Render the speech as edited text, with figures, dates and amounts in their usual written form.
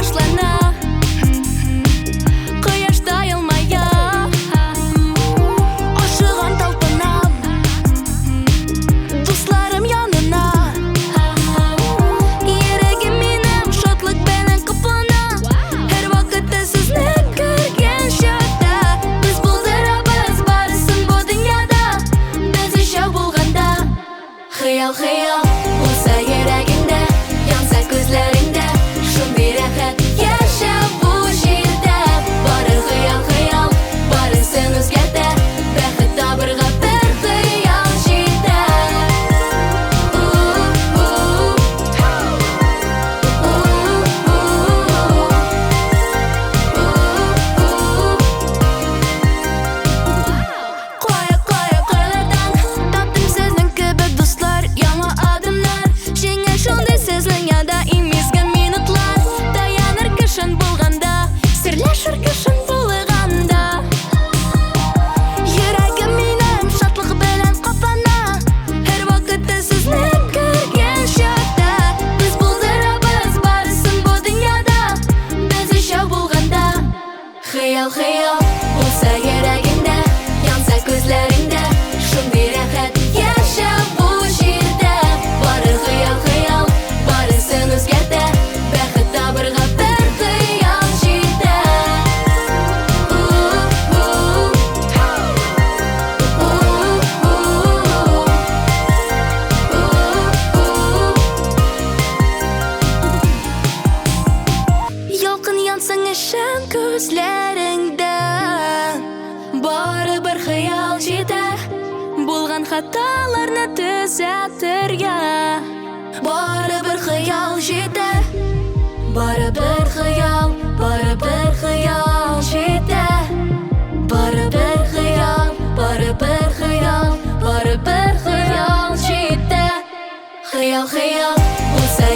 башлана. Кояшта елмая, ашыган талпынам, дусларым янына. Йөрәгем минем шатлык белән каплана. Һәр вакытта сезне күргән чакта, без булдырабыз барысын бу дөньяда. Без өчәү булганда, хыял булса йөрәгеңдә, янса күзләреңдә, шундый рәхәт яшәү бу җирдә. Бары хыял, барысын үзгәртә, бәхет табырга бер хыял җитә. Кая-кайлардан таптым сезнең кебек дуслар, яңа адымнар. Җиңә шундый сезнең яда имизгән минутлар. Таяныр кешен булганда, серләшер кешен булганда. Йөрәгем минем шатлык белән каплана. Һәр вакытта сезне күргән чакта, без булдырабыз барысын бу дөньяда. Без өчәү булганда, хыял булса йөрәгеңдә, янса күзләреңдә, шундый рәхәт яшәү бу җирдә. Бары хыял, барысын үзгәртә, бәхет табырга бер хыял җитә. Ялкын янсың өчен күзләреңдә, барыбер хыял җитә. Булган хаталарны төзәтергә, барыбер хыял җитә. Барыбер хыял җитә. Барыбер хыял җитә. Хыял булса